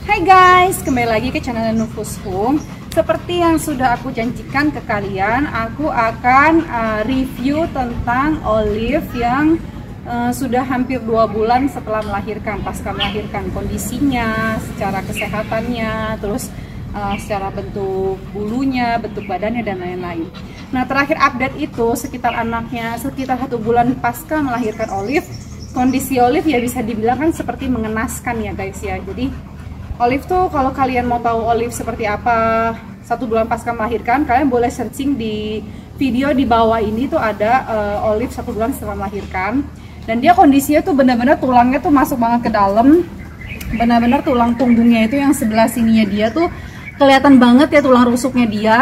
Hai guys, kembali lagi ke channel Nufus Home. Seperti yang sudah aku janjikan ke kalian, aku akan review tentang Olive yang sudah hampir 2 bulan setelah melahirkan, pasca melahirkan, kondisinya, secara kesehatannya, terus secara bentuk bulunya, bentuk badannya, dan lain-lain. Nah, terakhir update itu sekitar 1 bulan pasca melahirkan Olive. Kondisi Olive ya bisa dibilang kan seperti mengenaskan ya guys ya. Jadi Olive tuh, kalau kalian mau tahu Olive seperti apa 1 bulan pasca melahirkan, kalian boleh searching di video di bawah ini tuh ada Olive 1 bulan setelah melahirkan. Dan dia kondisinya tuh benar-benar tulangnya tuh masuk banget ke dalam, benar-benar tulang punggungnya itu yang sebelah sininya dia tuh kelihatan banget ya, tulang rusuknya dia.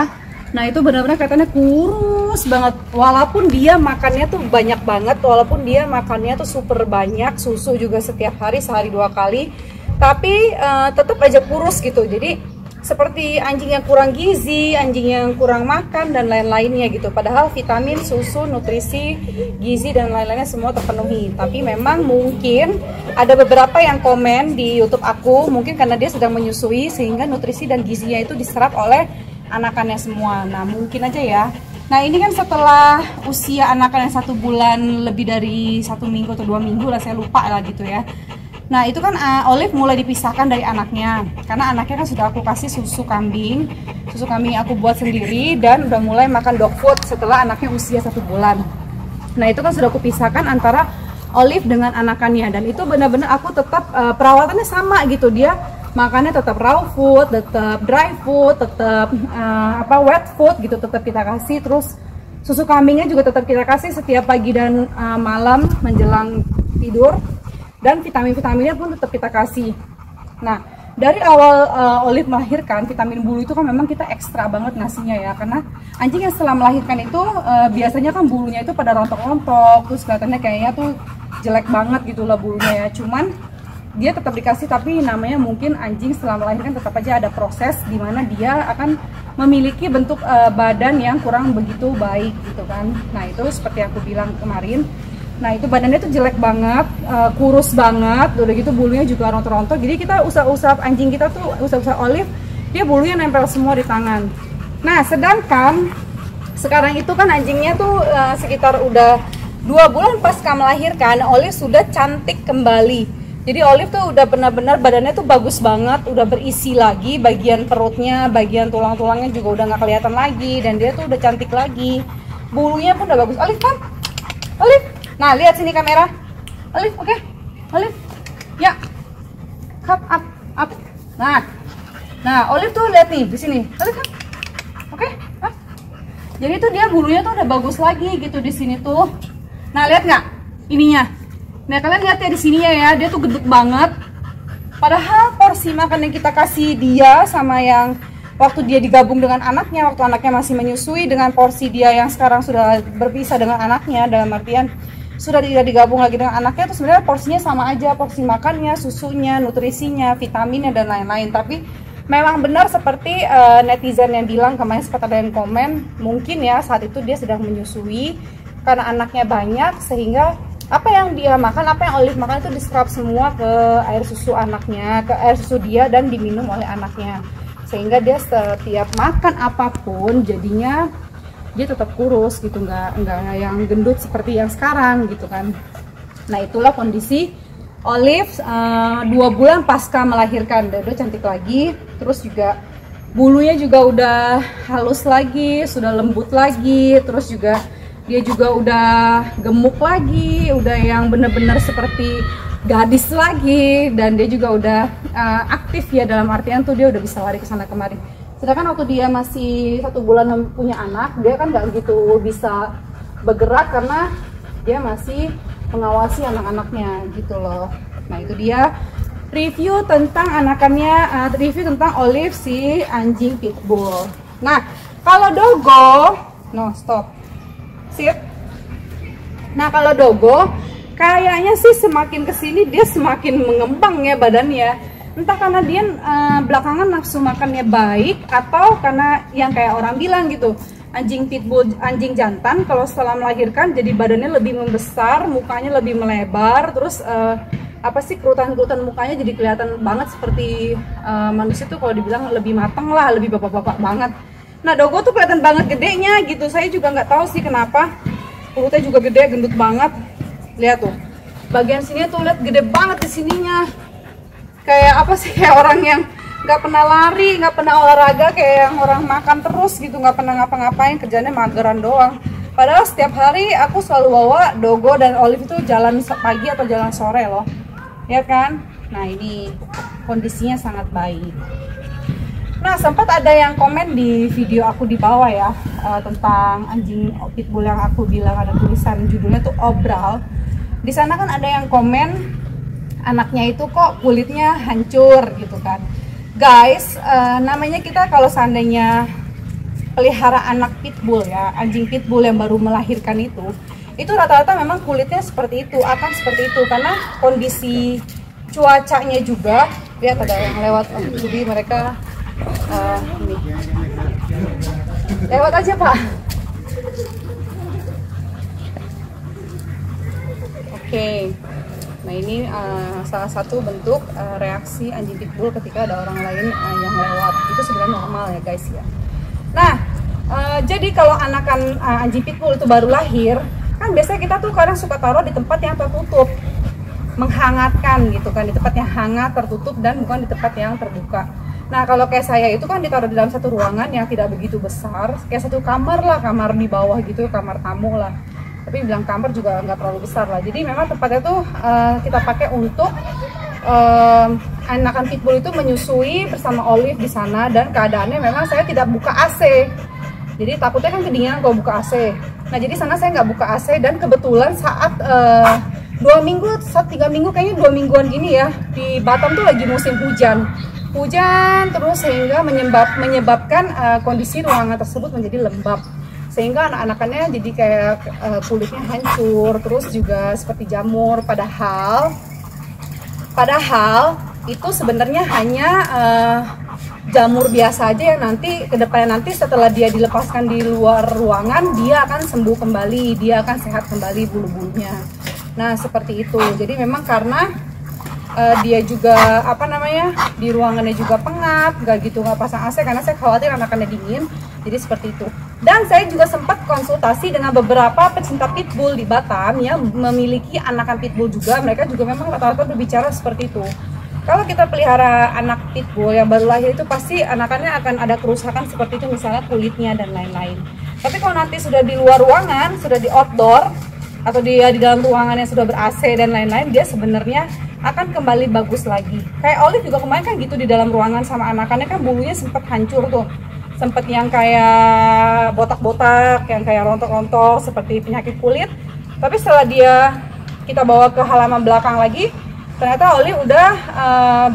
Nah itu benar-benar kelihatannya kurus banget, walaupun dia makannya tuh banyak banget, walaupun dia makannya tuh super banyak, susu juga setiap hari, sehari 2 kali, tapi tetap aja kurus gitu. Jadi seperti anjing yang kurang gizi, anjing yang kurang makan, dan lain-lainnya gitu. Padahal vitamin, susu, nutrisi, gizi, dan lain-lainnya semua terpenuhi. Tapi memang mungkin ada beberapa yang komen di YouTube aku, mungkin karena dia sedang menyusui sehingga nutrisi dan gizinya itu diserap oleh anakannya semua. Nah mungkin aja ya. Nah ini kan setelah usia anakan yang 1 bulan lebih dari 1 minggu atau 2 minggu lah, saya lupa lah gitu ya. Nah itu kan Olive mulai dipisahkan dari anaknya, karena anaknya kan sudah aku kasih susu kambing aku buat sendiri, dan udah mulai makan dog food setelah anaknya usia 1 bulan. Nah itu kan sudah aku pisahkan antara Olive dengan anakannya, dan itu benar-benar aku tetap perawatannya sama gitu. Dia makannya tetap raw food, tetap dry food, tetap wet food gitu, tetap kita kasih. Terus susu kambingnya juga tetap kita kasih setiap pagi dan malam menjelang tidur, dan vitamin-vitaminnya pun tetap kita kasih. Nah dari awal Olive melahirkan, vitamin bulu itu kan memang kita ekstra banget ngasihnya ya, karena anjing yang setelah melahirkan itu biasanya kan bulunya itu pada rontok-rontok, terus kelihatannya kayaknya tuh jelek banget gitu lah bulunya ya. Cuman dia tetap dikasih, tapi namanya mungkin anjing setelah melahirkan tetap aja ada proses di mana dia akan memiliki bentuk badan yang kurang begitu baik gitu kan. Nah itu seperti yang aku bilang kemarin. Nah itu badannya tuh jelek banget, kurus banget, udah gitu bulunya juga rontok-rontok. Jadi kita usap-usap anjing kita tuh, usap-usap Olive, dia bulunya nempel semua di tangan. Nah sedangkan sekarang itu kan anjingnya tuh sekitar udah 2 bulan pasca melahirkan, Olive sudah cantik kembali. Jadi Olive tuh udah benar-benar badannya tuh bagus banget, udah berisi lagi, bagian perutnya, bagian tulang-tulangnya juga udah nggak kelihatan lagi, dan dia tuh udah cantik lagi. Bulunya pun udah bagus. Olive kan? Olive. Nah, lihat sini kamera. Olive, oke. Olive. Ya. Up. Nah, Olive tuh lihat nih di sini. Olive kan? Oke. Jadi tuh dia bulunya tuh udah bagus lagi gitu di sini tuh. Nah, lihat nggak ininya? Nah kalian lihat ya di sini ya, dia tuh geduk banget. Padahal porsi makan yang kita kasih dia sama yang waktu dia digabung dengan anaknya, waktu anaknya masih menyusui, dengan porsi dia yang sekarang sudah berpisah dengan anaknya, dalam artian sudah tidak digabung lagi dengan anaknya, itu sebenarnya porsinya sama aja, porsi makannya, susunya, nutrisinya, vitaminnya, dan lain-lain. Tapi memang benar seperti netizen yang bilang kemarin, sempat ada yang komen, mungkin ya saat itu dia sedang menyusui karena anaknya banyak, sehingga apa yang dia makan, apa yang Olive makan itu diserap semua ke air susu anaknya, ke air susu dia, dan diminum oleh anaknya, sehingga dia setiap makan apapun jadinya dia tetap kurus gitu, nggak yang gendut seperti yang sekarang gitu kan. Nah itulah kondisi Olive 2 bulan pasca melahirkan, udah cantik lagi, terus juga bulunya juga udah halus lagi, sudah lembut lagi, terus juga dia juga udah gemuk lagi, udah yang bener-bener seperti gadis lagi, dan dia juga udah aktif ya, dalam artian tuh dia udah bisa lari ke sana kemari. Sedangkan waktu dia masih 1 bulan punya anak, dia kan nggak gitu bisa bergerak karena dia masih mengawasi anak-anaknya gitu loh. Nah itu dia review tentang anakannya, review tentang Olive si anjing pitbull. Nah kalau Dogo, Sip. Nah kalau Dogo kayaknya sih semakin kesini dia semakin mengembang ya badannya. Entah karena dia belakangan nafsu makannya baik, atau karena yang kayak orang bilang gitu, anjing pitbull, anjing jantan kalau setelah melahirkan jadi badannya lebih membesar, mukanya lebih melebar, terus apa sih, kerutan-kerutan mukanya jadi kelihatan banget seperti manusia tuh, kalau dibilang lebih matang lah, lebih bapak-bapak banget. Nah dogo tuh kelihatan banget gedenya gitu, saya juga nggak tahu sih kenapa. Perutnya juga gede, gendut banget. Lihat tuh, bagian sini tuh lihat gede banget di sininya. Kayak apa sih, kayak orang yang nggak pernah lari, nggak pernah olahraga, kayak yang orang makan terus gitu, nggak pernah ngapa-ngapain, kerjanya mageran doang. Padahal setiap hari aku selalu bawa Dogo dan Olive itu jalan pagi atau jalan sore loh, ya kan? Nah ini kondisinya sangat baik. Nah sempat ada yang komen di video aku di bawah ya, tentang anjing pitbull yang aku bilang ada tulisan judulnya tuh obral. Di sana kan ada yang komen anaknya itu kok kulitnya hancur gitu kan. Guys, namanya kita kalau seandainya pelihara anak pitbull ya, anjing pitbull yang baru melahirkan itu rata-rata memang kulitnya seperti itu, akan seperti itu karena kondisi cuacanya juga. Lihat ada yang lewat, jadi mereka ini lewat aja Pak. Oke. Nah ini salah satu bentuk reaksi anjing pitbull ketika ada orang lain yang lewat. Itu sebenarnya normal ya guys ya. Nah jadi kalau anakan anjing pitbull itu baru lahir, kan biasanya kita tuh kadang suka taruh di tempat yang tertutup, menghangatkan gitu kan, di tempat yang hangat, tertutup, dan bukan di tempat yang terbuka. Nah kalau kayak saya itu kan ditaruh di dalam satu ruangan yang tidak begitu besar, kayak satu kamar lah, kamar di bawah gitu, kamar tamu lah. Tapi bilang kamar juga nggak terlalu besar lah. Jadi memang tempatnya tuh kita pakai untuk anakan pitbull itu menyusui bersama Olive di sana, dan keadaannya memang saya tidak buka AC. Jadi takutnya kan kedinginan kalau buka AC. Nah jadi sana saya nggak buka AC, dan kebetulan saat 2 minggu, 3 minggu kayaknya 2 mingguan gini ya, di Batam tuh lagi musim hujan terus, sehingga menyebabkan kondisi ruangan tersebut menjadi lembab, sehingga anak-anakannya jadi kayak kulitnya hancur, terus juga seperti jamur. Padahal itu sebenarnya hanya jamur biasa aja yang nanti kedepannya, nanti setelah dia dilepaskan di luar ruangan, dia akan sembuh kembali, dia akan sehat kembali bulu-bulunya. Nah seperti itu. Jadi memang karena dia juga apa namanya, di ruangannya juga pengap, nggak pasang AC karena saya khawatir anakannya dingin. Jadi seperti itu. Dan saya juga sempat konsultasi dengan beberapa pecinta pitbull di Batam yang memiliki anakan pitbull juga. Mereka juga memang rata-rata berbicara seperti itu. Kalau kita pelihara anak pitbull yang baru lahir itu pasti anakannya akan ada kerusakan seperti itu, misalnya kulitnya dan lain-lain. Tapi kalau nanti sudah di luar ruangan, sudah di outdoor, atau dia di dalam ruangan yang sudah ber-AC dan lain-lain, dia sebenarnya akan kembali bagus lagi. Kayak Olive juga kemarin kan gitu, di dalam ruangan sama anakannya kan bulunya sempat hancur tuh, sempat yang kayak botak-botak, yang kayak rontok-rontok seperti penyakit kulit. Tapi setelah kita bawa ke halaman belakang lagi, ternyata Olive udah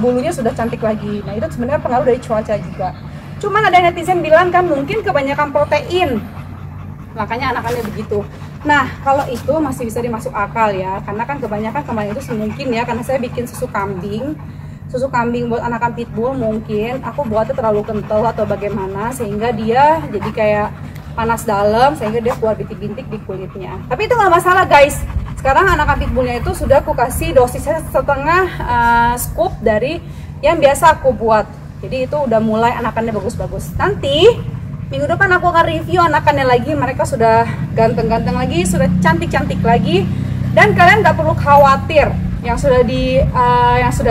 bulunya sudah cantik lagi. Nah itu sebenarnya pengaruh dari cuaca juga. Cuman ada netizen bilang kan mungkin kebanyakan protein, makanya anakannya begitu. Nah kalau itu masih bisa dimasuk akal ya, karena kan kebanyakan kemarin itu mungkin ya, karena saya bikin susu kambing buat anakan pitbull, mungkin aku buatnya terlalu kental atau bagaimana, sehingga dia jadi kayak panas dalam, sehingga dia keluar bintik-bintik di kulitnya. Tapi itu nggak masalah guys. Sekarang anakan pitbullnya itu sudah aku kasih dosisnya setengah scoop dari yang biasa aku buat. Jadi itu udah mulai anakannya bagus-bagus. Nanti minggu depan aku akan review anakannya lagi, mereka sudah ganteng-ganteng lagi, sudah cantik-cantik lagi, dan kalian nggak perlu khawatir yang sudah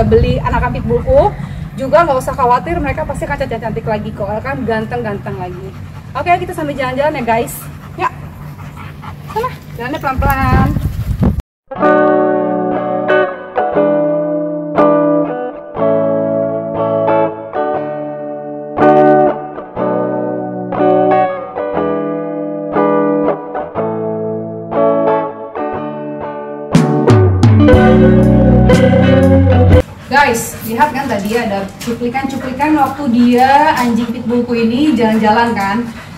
beli anakan pitbullku juga nggak usah khawatir, mereka pasti akan cantik-cantik lagi kok, akan ganteng-ganteng lagi. Oke, kita sambil jalan-jalan ya guys. Ya, sana jalannya pelan-pelan. Guys, lihat kan tadi ada cuplikan-cuplikan waktu dia anjing pitbullku ini jalan-jalan kan.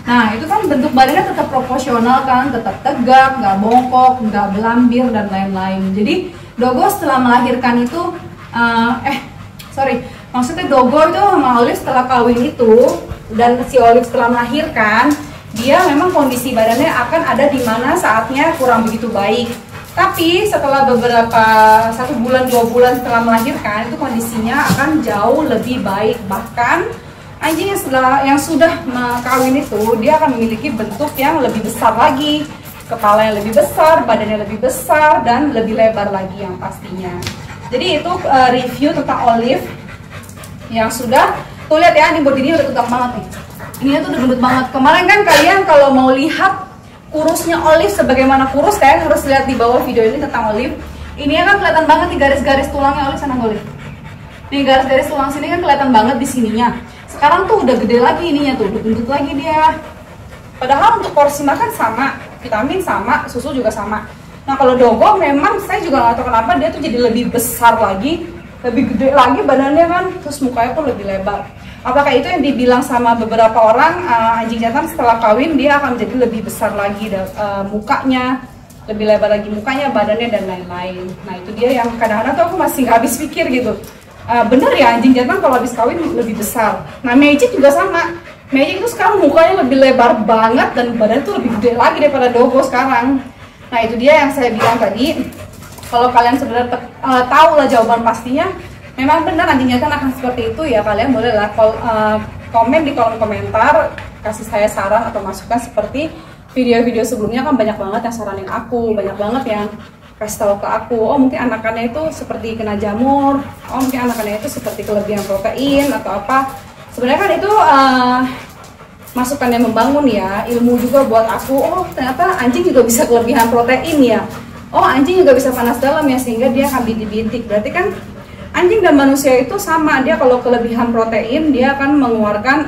Nah itu kan bentuk badannya tetap proporsional kan, tetap tegak, nggak bongkok, nggak belambir dan lain-lain. Jadi Dogo setelah melahirkan itu, maksudnya Dogo itu sama Olive setelah kawin itu, dan si Olive setelah melahirkan dia memang kondisi badannya akan ada di mana saatnya kurang begitu baik. Tapi setelah beberapa 1 bulan 2 bulan setelah melahirkan, itu kondisinya akan jauh lebih baik. Bahkan anjing yang sudah kawin itu dia akan memiliki bentuk yang lebih besar lagi, kepala yang lebih besar, badannya lebih besar, dan lebih lebar lagi yang pastinya. Jadi itu review tentang Olive yang sudah, tuh lihat ya, ini bodinya udah tegak banget nih. Ini tuh udah gendut banget. Kemarin kan kalian kalau mau lihat kurusnya Olive sebagaimana kurus, kalian harus lihat di bawah video ini tentang Olive. Ini kan kelihatan banget nih garis-garis tulangnya Olive, sana Olive. Nih garis-garis tulang sini kan kelihatan banget di sininya. Sekarang tuh udah gede lagi ininya tuh, udah gendut lagi dia. Padahal untuk porsi makan sama, vitamin sama, susu juga sama. Nah kalau Dogo memang saya juga nggak tahu kenapa dia tuh jadi lebih besar lagi, lebih gede lagi badannya kan, terus mukanya pun lebih lebar. Apakah itu yang dibilang sama beberapa orang, anjing jantan setelah kawin dia akan menjadi lebih besar lagi mukanya, lebih lebar lagi mukanya, badannya, dan lain-lain. Nah itu dia yang kadang-kadang tuh aku masih nggak habis pikir gitu. Bener ya anjing jantan kalau habis kawin lebih besar. Nah Magic juga sama. Magic itu sekarang mukanya lebih lebar banget dan badannya tuh lebih gede lagi daripada Dogo sekarang. Nah itu dia yang saya bilang tadi. Kalau kalian sebenarnya tahu lah jawaban pastinya, memang benar anjing jantan akan seperti itu ya, kalian boleh lah komen di kolom komentar, kasih saya saran atau masukan. Seperti video-video sebelumnya kan banyak banget yang saranin aku, banyak banget yang kasih tahu ke aku, oh mungkin anakannya itu seperti kena jamur, oh mungkin anakannya itu seperti kelebihan protein atau apa. Sebenarnya kan itu masukan yang membangun ya, ilmu juga buat aku. Oh ternyata anjing juga bisa kelebihan protein ya, oh anjing juga bisa panas dalam ya, sehingga dia akan bintik-bintik. Berarti kan anjing dan manusia itu sama, dia kalau kelebihan protein dia akan mengeluarkan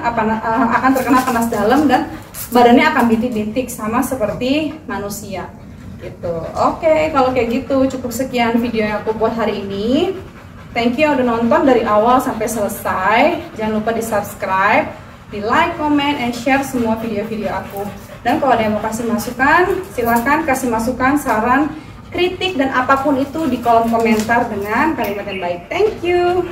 akan terkena panas dalam dan badannya akan bintik-bintik sama seperti manusia gitu. Oke, kalau kayak gitu cukup sekian video yang aku buat hari ini. Thank you yang udah nonton dari awal sampai selesai. Jangan lupa di subscribe, di like, comment, and share semua video-video aku. Dan kalau ada yang mau kasih masukan, silahkan kasih masukan, saran, kritik, dan apapun itu di kolom komentar dengan kalimat yang baik. Thank you.